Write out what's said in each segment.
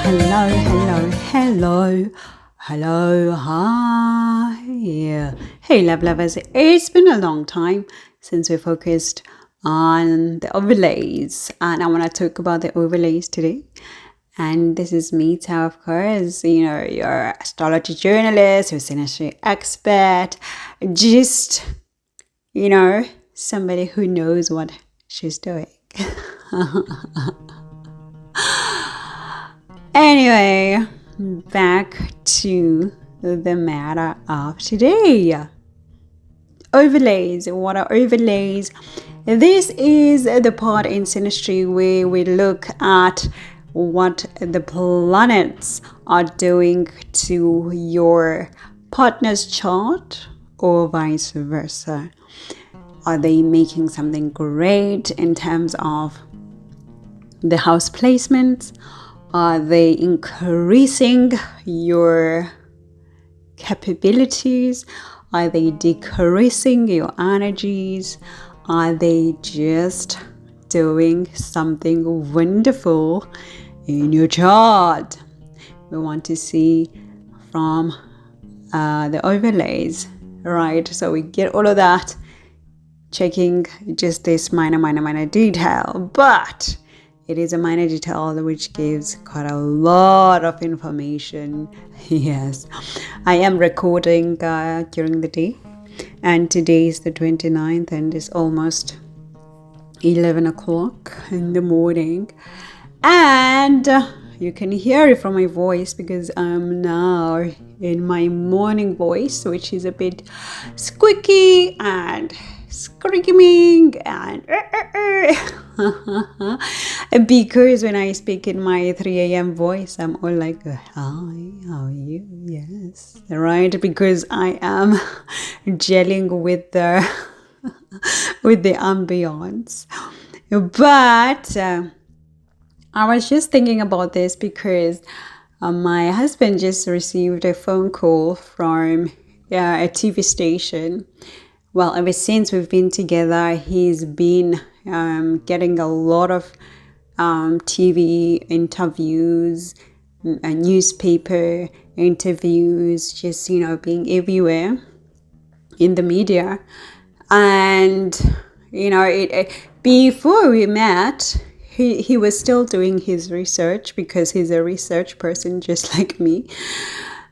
Hello, hi. Hey, love lovers. It's been a long time since we focused on the overlays, and I want to talk about the overlays today. And this is me, Tao, of course, your astrology journalist, your Synastry Expert, just, somebody who knows what she's doing. Anyway, back to the matter of today. Overlays. What are overlays? This is the part in Synastry where we look at what the planets are doing to your partner's chart or vice versa. Are they making something great in terms of the house placements? Are they increasing your capabilities? Are they decreasing your energies? Are they just doing something wonderful in your chart? We want to see from the overlays, right? So we get all of that, checking just this minor detail, but it is a minor detail which gives quite a lot of information. Yes, I am recording during the day, and today is the 29th and it's almost 11 o'clock in the morning, and you can hear it from my voice because I'm now in my morning voice, which is a bit squeaky and screaming and because when I speak in my 3 a.m. voice, I'm all like, hi, how are you? Yes, right, because I am gelling with the with the ambience. But I was just thinking about this because my husband just received a phone call from a TV station. Well, ever since we've been together, he's been getting a lot of TV interviews, newspaper interviews, just, being everywhere in the media. And, before we met, he was still doing his research because he's a research person just like me.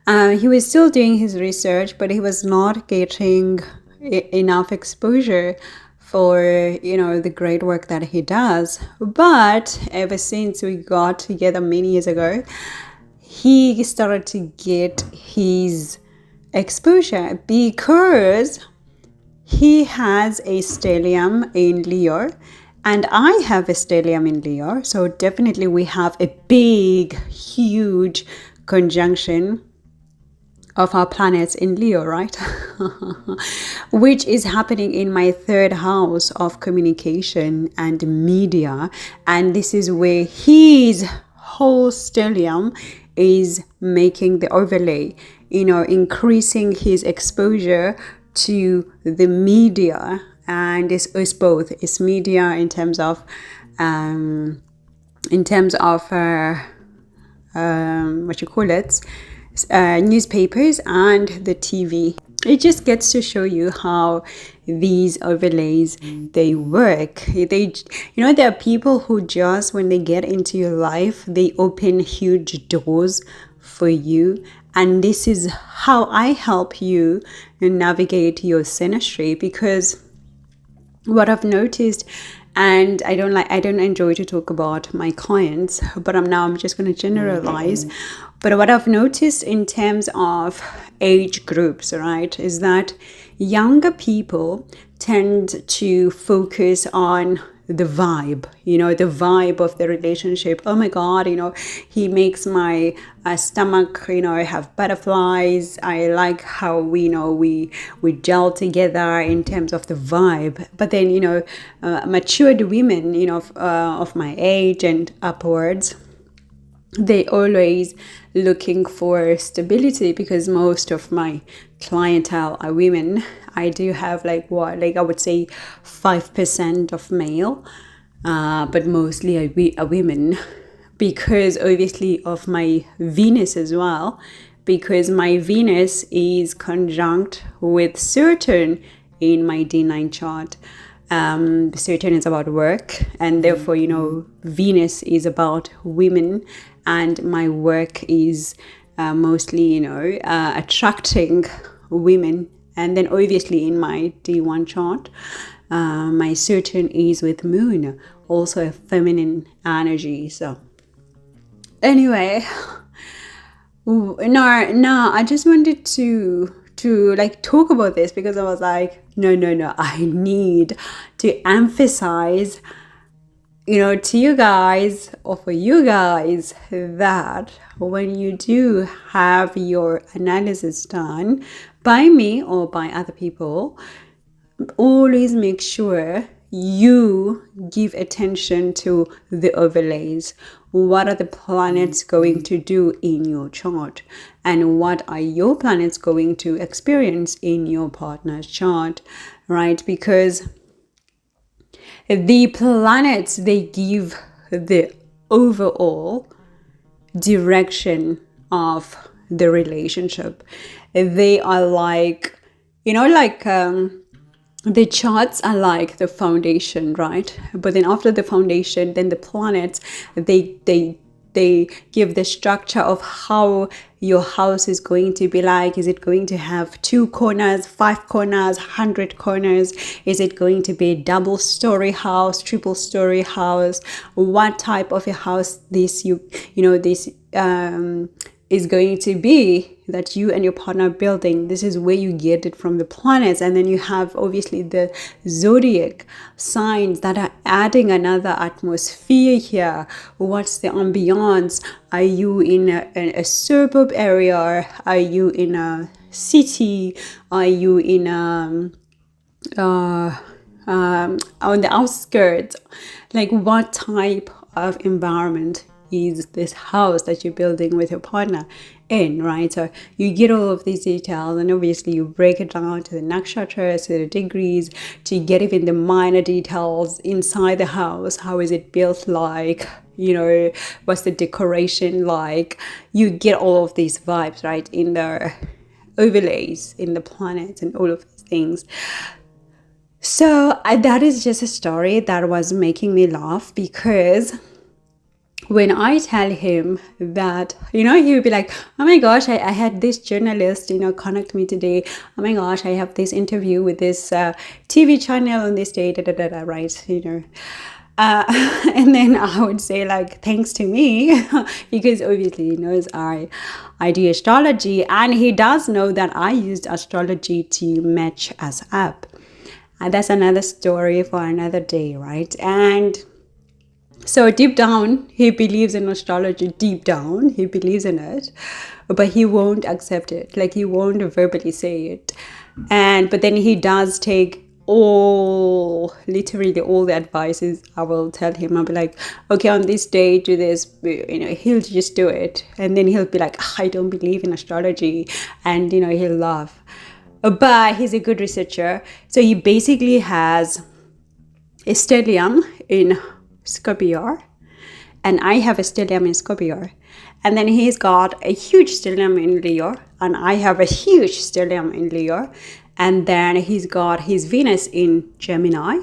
He was still doing his research, but he was not getting enough exposure for the great work that he does. But ever since we got together many years ago, he started to get his exposure because he has a stellium in Leo and I have a stellium in Leo, so definitely we have a big, huge conjunction of our planets in Leo, right? Which is happening in my third house of communication and media. And this is where his whole stellium is making the overlay, increasing his exposure to the media. And it's both. It's media in terms of newspapers and the TV. It just gets to show you how these overlays they work. There are people who just when they get into your life, they open huge doors for you, and this is how I help you navigate your synastry. Because what I've noticed, and I don't enjoy to talk about my clients, but I'm just going to generalize. But what I've noticed in terms of age groups, right, is that younger people tend to focus on the vibe, the vibe of the relationship. Oh my God, he makes my stomach, have butterflies. I like how we gel together in terms of the vibe. But then, matured women, of my age and upwards, they always looking for stability, because most of my clientele are women. I do have I would say 5% of male, but mostly are women. because obviously of my Venus as well, because my Venus is conjunct with Saturn in my D9 chart. Saturn is about work, and therefore, Venus is about women, and my work is mostly, attracting women. And then obviously in my D1 chart, my Saturn is with Moon, also a feminine energy. So anyway, no, I just wanted to like talk about this because I was like, no, I need to emphasize, to you guys, or for you guys, that when you do have your analysis done by me or by other people, always make sure you give attention to the overlays. What are the planets going to do in your chart? And what are your planets going to experience in your partner's chart, right? Because the planets, they give the overall direction of the relationship. They are like, the charts are like the foundation, right? But then after the foundation, then the planets, they give the structure of how your house is going to be like. Is it going to have 2 corners, 5 corners, 100 corners? Is it going to be a double story house, triple story house? What type of a house this is going to be that you and your partner are building? This is where you get it from the planets. And then you have obviously the zodiac signs that are adding another atmosphere here. What's the ambiance? Are you in a suburb area? Are you in a city? Are you in on the outskirts? Like, what type of environment is this house that you're building with your partner in, right? So you get all of these details, and obviously you break it down to the nakshatras, to the degrees, to get even the minor details inside the house. How is it built like? What's the decoration like? You get all of these vibes, right, in the overlays, in the planets, and all of these things. So that is just a story that was making me laugh, because when I tell him that, he would be like, oh my gosh, I had this journalist, connect me today. Oh my gosh, I have this interview with this TV channel on this day, right? And then I would say, like, thanks to me, because obviously he knows I do astrology, and he does know that I used astrology to match us up. And that's another story for another day, right? And so deep down, he believes in astrology. Deep down, he believes in it, but he won't accept it. Like, he won't verbally say it. But then he does take literally all the advices I will tell him. I'll be like, okay, on this day, do this. He'll just do it. And then he'll be like, I don't believe in astrology. And, he'll laugh. But he's a good researcher. So he basically has a stellium in Scorpio, and I have a stellium in Scorpio, and then he's got a huge stellium in Leo, and I have a huge stellium in Leo, and then he's got his Venus in Gemini,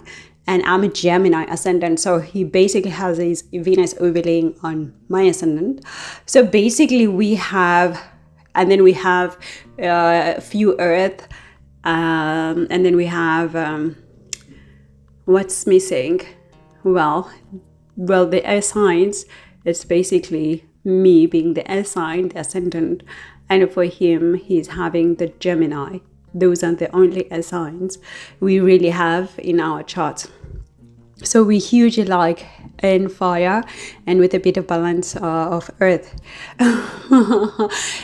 and I'm a Gemini ascendant, so he basically has his Venus overlaying on my ascendant. So basically we have a few Earth, and then we have what's missing? Well, the air signs, it's basically me being the air sign, the ascendant, and for him, he's having the Gemini. Those are the only air signs we really have in our chart. So we hugely like in fire and with a bit of balance of earth.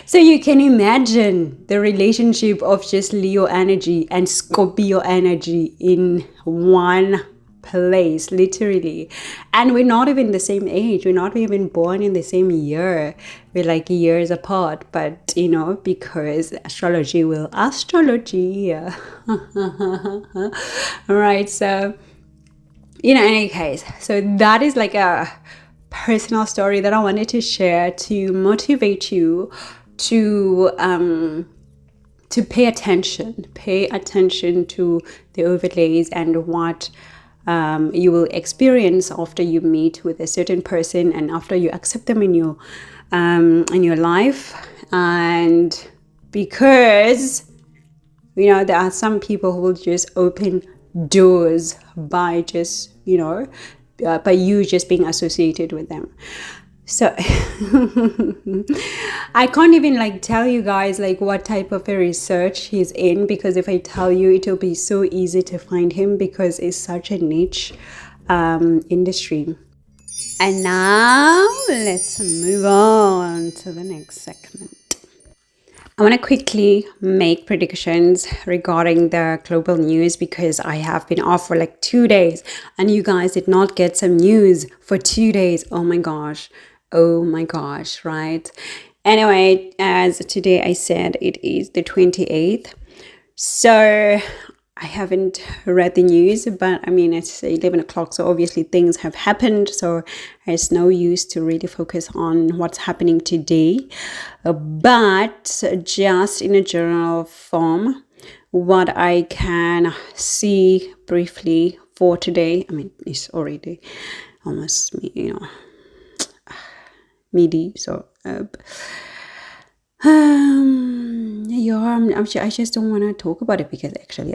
So you can imagine the relationship of just Leo energy and Scorpio energy in one place, literally. And we're not even the same age, we're not even born in the same year, we're like years apart, but because astrology will astrology. All right, so in any case, so that is like a personal story that I wanted to share to motivate you to pay attention to the overlays and what you will experience after you meet with a certain person and after you accept them in your life. And because there are some people who will just open doors by just by you just being associated with them. So I can't even tell you guys what type of a research he's in, because if I tell you, it will be so easy to find him because it's such a niche industry. And now let's move on to the next segment. I want to quickly make predictions regarding the global news because I have been off for 2 days and you guys did not get some news for 2 days. Oh my gosh, right? Anyway, as today I said, it is the 28th. So I haven't read the news, but I mean, it's 11 o'clock, so obviously things have happened. So it's no use to really focus on what's happening today. But just in a general form, what I can see briefly for today, I mean, it's already almost, midi, so I just don't want to talk about it because actually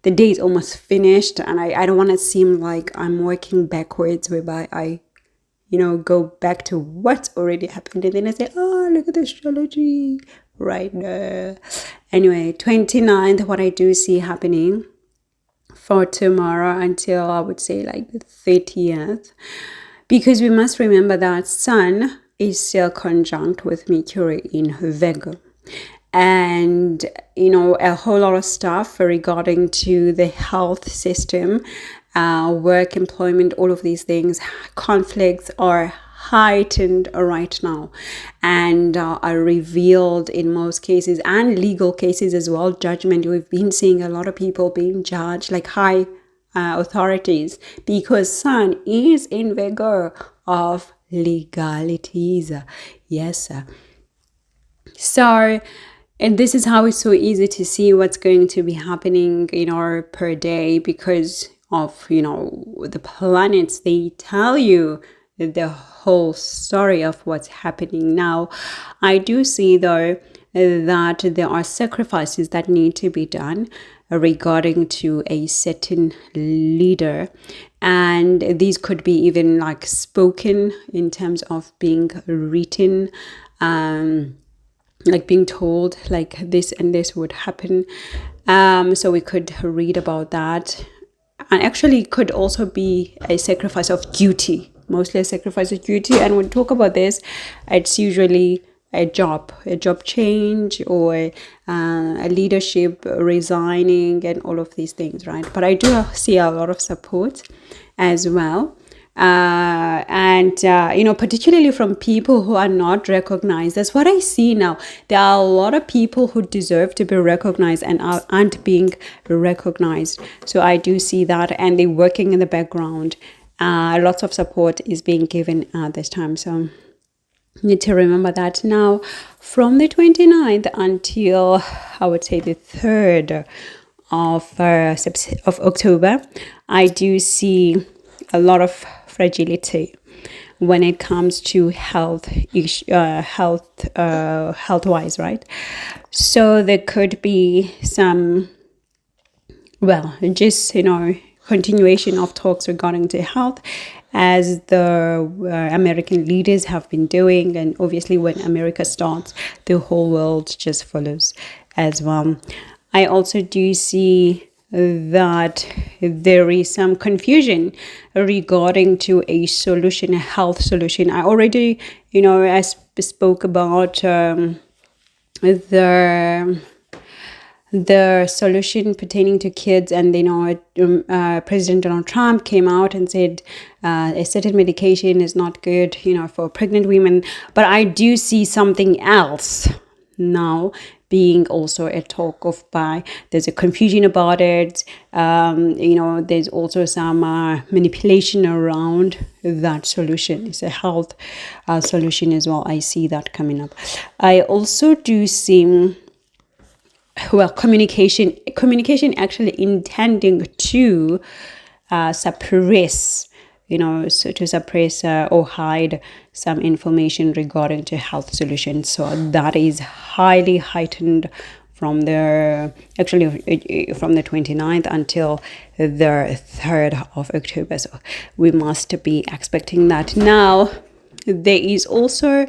the day is almost finished and I don't want to seem like I'm working backwards, whereby I go back to what's already happened and then I say, oh, look at the astrology right now. Anyway, 29th, what I do see happening for tomorrow until I would say the 30th, because we must remember that Sun is still conjunct with Mercury in Virgo. And a whole lot of stuff regarding to the health system, work, employment, all of these things, conflicts are heightened right now and are revealed in most cases, and legal cases as well. Judgment, we've been seeing a lot of people being judged, high authorities, because Sun is in Virgo of legalities. Yes. So, and this is how it's so easy to see what's going to be happening, per day, because of, the planets. They tell you the whole story of what's happening now. I do see, though, that there are sacrifices that need to be done regarding to a certain leader, and these could be even spoken in terms of being written, being told this and this would happen. So we could read about that, and actually it could also be a sacrifice of duty, mostly a sacrifice of duty. And when we talk about this, it's usually a job change, or a leadership resigning, and all of these things, right? But I do see a lot of support as well. And particularly from people who are not recognized. That's what I see now. There are a lot of people who deserve to be recognized and aren't being recognized. So I do see that, and they're working in the background. Lots of support is being given at this time. So you need to remember that. Now, from the 29th until I would say the 3rd of October, I do see a lot of fragility when it comes to health-wise, right? So there could be some, continuation of talks regarding to health, as the American leaders have been doing. And obviously when America starts, the whole world just follows as well. I also do see that there is some confusion regarding to a solution, a health solution. I already, I spoke about the solution pertaining to kids, and President Donald Trump came out and said a certain medication is not good, for pregnant women. But I do see something else now being also a talk of by. There's a confusion about it. There's also some manipulation around that solution. It's a health solution as well. I see that coming up. I also do see, well, communication actually intending to suppress, so to suppress or hide some information regarding to health solutions. So that is highly heightened from the 29th until the 3rd of October. So we must be expecting that. Now, there is also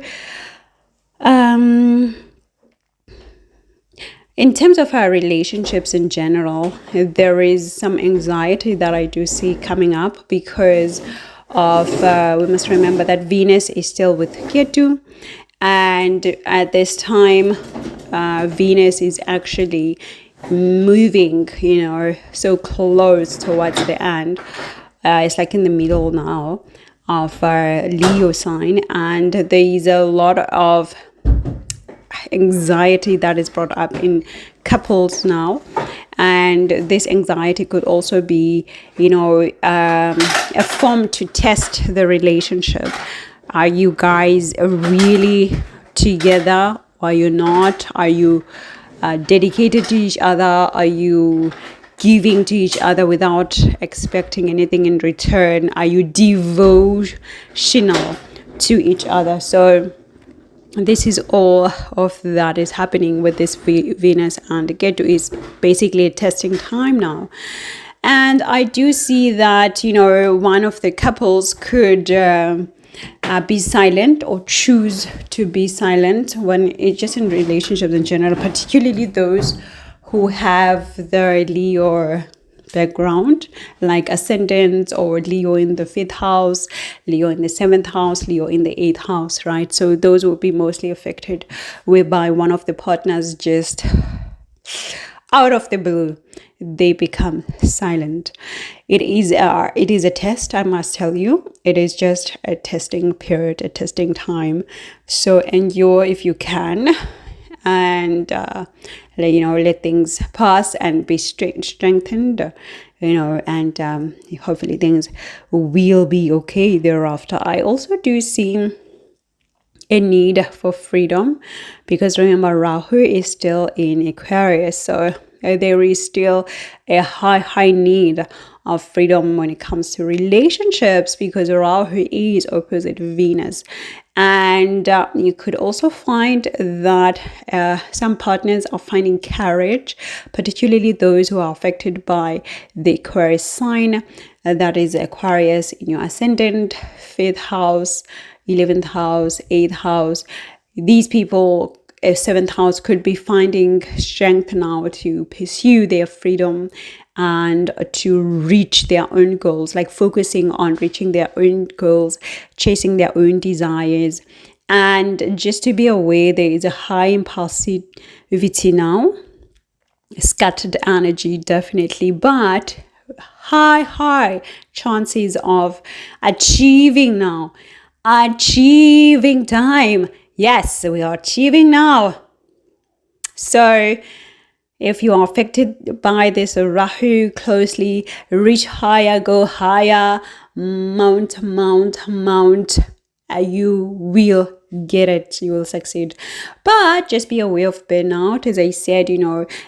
in terms of our relationships in general, there is some anxiety that I do see coming up because of, we must remember that Venus is still with Ketu. And at this time, Venus is actually moving, so close towards the end. It's like in the middle now of Leo sign. And there is a lot of anxiety that is brought up in couples now, and this anxiety could also be a form to test the relationship. Are you guys really together? Are you not? Are you dedicated to each other? Are you giving to each other without expecting anything in return? Are you devotional to each other? So this is all of that is happening with this Venus and Ketu. Is basically a testing time now. And I do see that, one of the couples could be silent or choose to be silent when it's just in relationships in general, particularly those who have the Leo background, like ascendant or Leo in the 5th house, Leo in the 7th house, Leo in the 8th house, right? So those will be mostly affected, whereby one of the partners just out of the blue, they become silent. It is a test, I must tell you. It is just a testing period, a testing time. So endure if you can, and let things pass and be strengthened, and hopefully things will be okay thereafter. I also do see a need for freedom, because remember, Rahu is still in Aquarius, so there is still a high need of freedom when it comes to relationships, because Rahu is opposite Venus. And you could also find that some partners are finding courage, particularly those who are affected by the Aquarius sign. That is Aquarius in your ascendant, 5th house, 11th house, 8th house. These people, 7th house, could be finding strength now to pursue their freedom and to reach their own goals, like focusing on reaching their own goals, chasing their own desires. And just to be aware, there is a high impulsivity now, scattered energy definitely, but high chances of achieving now, achieving time. Yes, we are achieving now. So if you are affected by this Rahu closely, reach higher, go higher, mount, you will get it, you will succeed. But just be aware of burnout. As I said,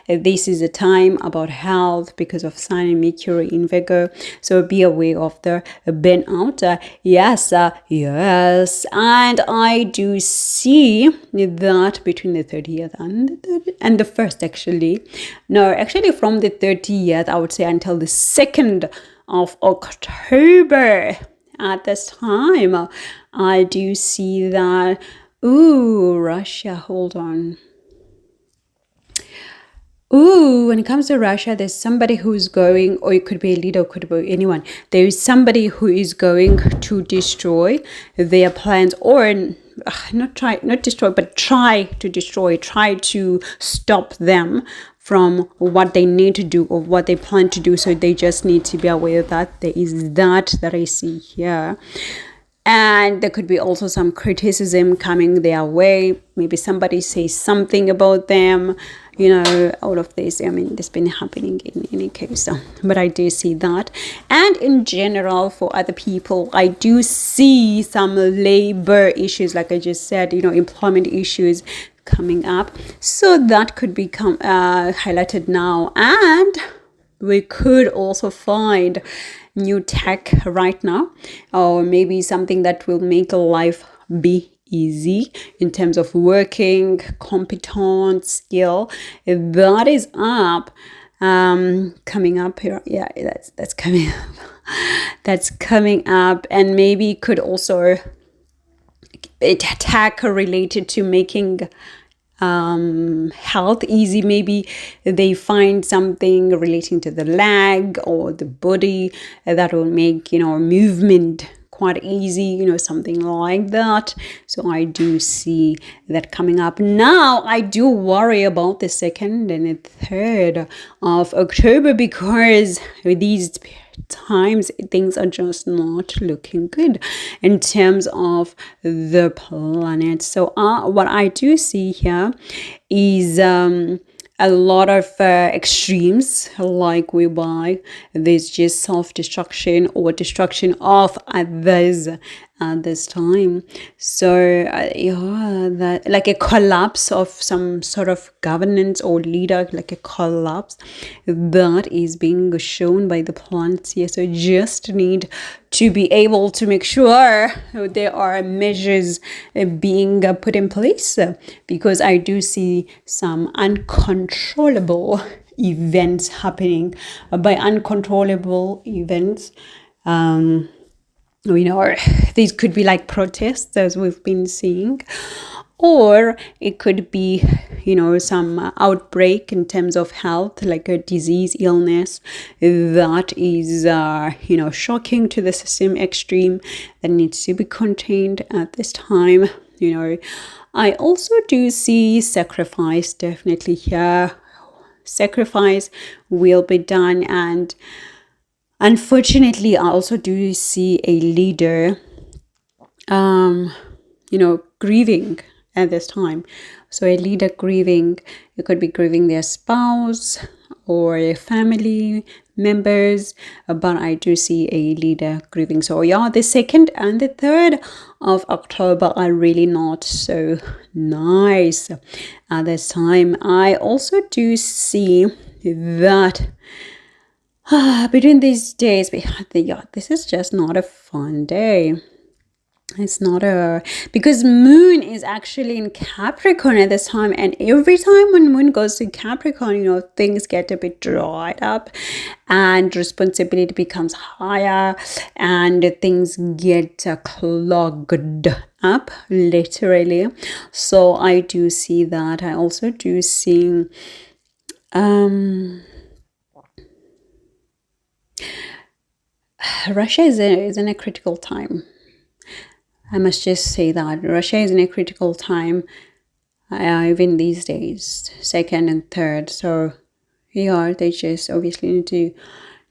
this is a time about health because of Sun and Mercury in Virgo, so be aware of the burnout. Yes, and I do see that between the 30th and the 1st, actually from the 30th, I would say, until the 2nd of October. At this time, I do see that, Russia, hold on. When it comes to Russia, there's somebody who's going, or it could be a leader, could be anyone. There is somebody who is going to destroy their plans, or try to stop them from what they need to do or what they plan to do. So they just need to be aware of that. There is that I see here. And there could be also some criticism coming their way. Maybe somebody says something about them, all of this. I mean, this been happening in any case. But I do see that. And in general, for other people, I do see some labor issues, like I just said, employment issues coming up. So that could become highlighted now. And we could also find new tech right now, or maybe something that will make life be easy in terms of working, competence, skill. That is up, coming up here. Yeah, that's coming up. That's coming up, and maybe could also tech related to making health easy. Maybe they find something relating to the leg or the body that will make movement quite easy, something like that. So I do see that coming up. Now I do worry about the 2nd and the 3rd of October, because with these times things are just not looking good in terms of the planet. So what I do see here is a lot of extremes, like whereby there's just self-destruction or destruction of others at this time. So that like a collapse of some sort of governance or leader, like a collapse that is being shown by the planets here. So just need to be able to make sure there are measures being put in place, because I do see some uncontrollable events happening. By uncontrollable events, these could be like protests, as we've been seeing, or it could be some outbreak in terms of health, like a disease, illness that is shocking to the system, extreme, that needs to be contained at this time. I also do see sacrifice definitely here. Sacrifice will be done, and unfortunately I also do see a leader grieving at this time. So a leader grieving, it could be grieving their spouse or a family members, but I do see a leader grieving. So yeah, the 2nd and the 3rd of October are really not so nice at this time. I also do see that between these days, this is just not a fun day. It's not because moon is actually in Capricorn at this time, and every time when moon goes to Capricorn, things get a bit dried up and responsibility becomes higher and things get clogged up, literally. So I do see that. I also do see Russia is in a critical time. I must just say that Russia is in a critical time, even these days, 2nd and 3rd. So they just obviously need to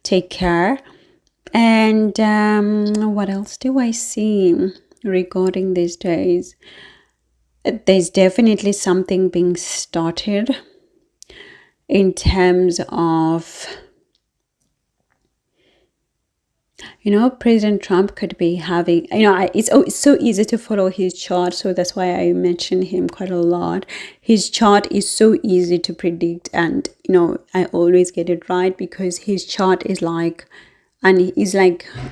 take care. And what else do I see regarding these days? There's definitely something being started in terms of President Trump could be having, it's so easy to follow his chart. So that's why I mention him quite a lot. His chart is so easy to predict, and, I always get it right because his chart is like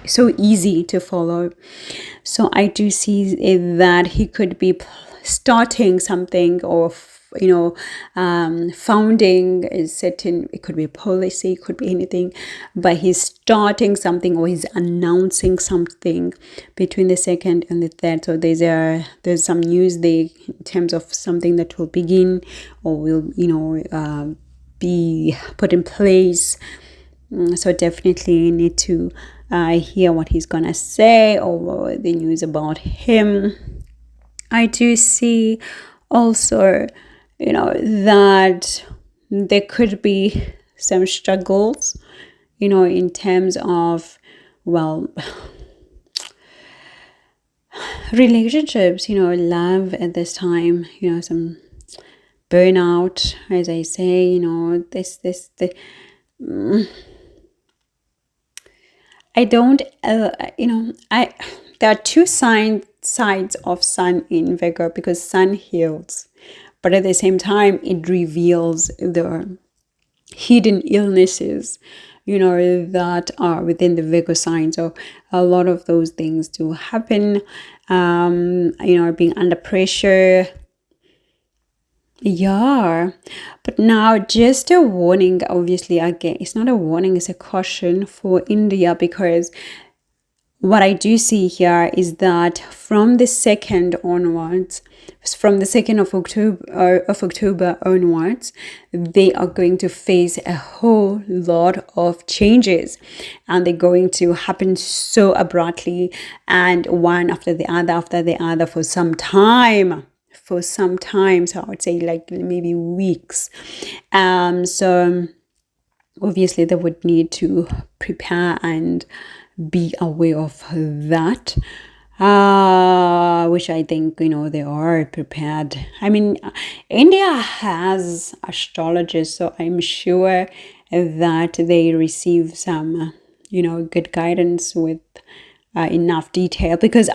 so easy to follow. So I do see that he could be starting something, or founding a certain, it could be a policy, it could be anything, but he's starting something or he's announcing something between the 2nd and the 3rd. So there's some news there in terms of something that will begin or will be put in place. So definitely need to hear what he's gonna say, or the news about him. I do see also that there could be some struggles in terms of relationships, love at this time, some burnout, as I say, I don't, I there are two sides of Sun in Virgo, because Sun heals, but at the same time, it reveals the hidden illnesses, that are within the Virgo sign. So a lot of those things do happen, being under pressure. Yeah, but now just a warning, obviously, again, it's not a warning, it's a caution for India, because what I do see here is that from the 2nd onwards, from the 2nd of October onwards, they are going to face a whole lot of changes, and they're going to happen so abruptly, and one after the other for some time. So I would say like maybe weeks. So obviously they would need to prepare and be aware of that, which I think they are prepared. I mean, India has astrologers, so I'm sure that they receive some good guidance with enough detail, because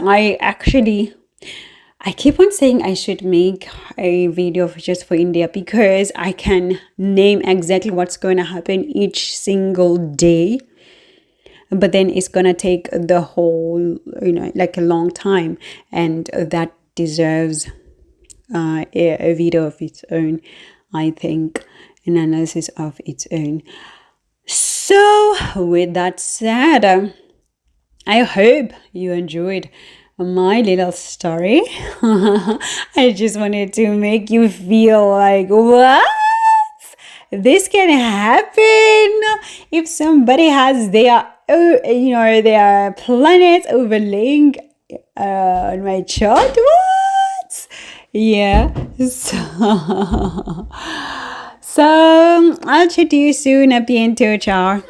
I keep on saying I should make a video just for India, because I can name exactly what's going to happen each single day. But then it's going to take the whole, like a long time. And that deserves a video of its own, I think, an analysis of its own. So with that said, I hope you enjoyed my little story. I just wanted to make you feel like, what? This can happen if somebody has their planets overlaying on my chart. What? Yeah. So I'll chat to you soon. A bientôt. Ciao.